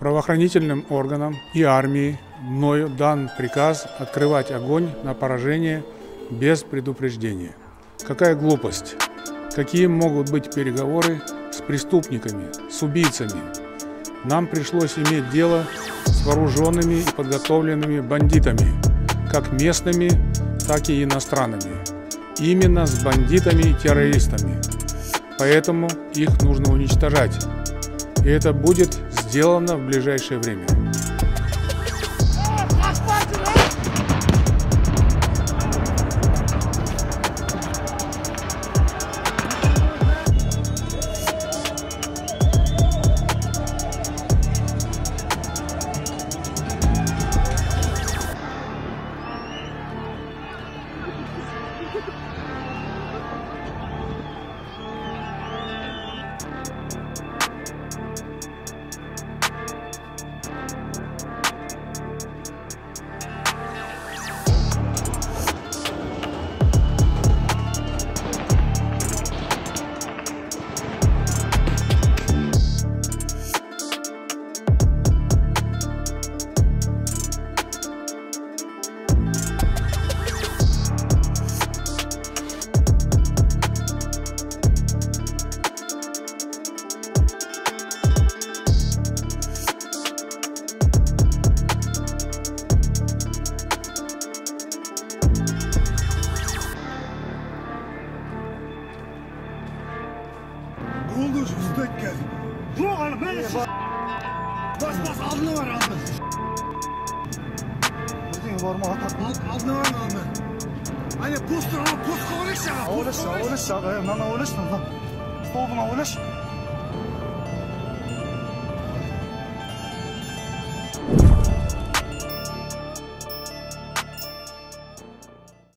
Правоохранительным органам и армии мною дан приказ открывать огонь на поражение без предупреждения. Какая глупость! Какие могут быть переговоры с преступниками, с убийцами? Нам пришлось иметь дело с вооруженными и подготовленными бандитами, как местными, так и иностранными. Именно с бандитами и террористами. Поэтому их нужно уничтожать. И это будет сделано в ближайшее время. Oldu üstte gel. Yok oğlum ben de bas aldığına var aldı. Bizim var mı atak? Aldığına var aldı. Hani post kovalış ya. Oğluş ya. Ben oğluştum lan. Stoluna oğluş.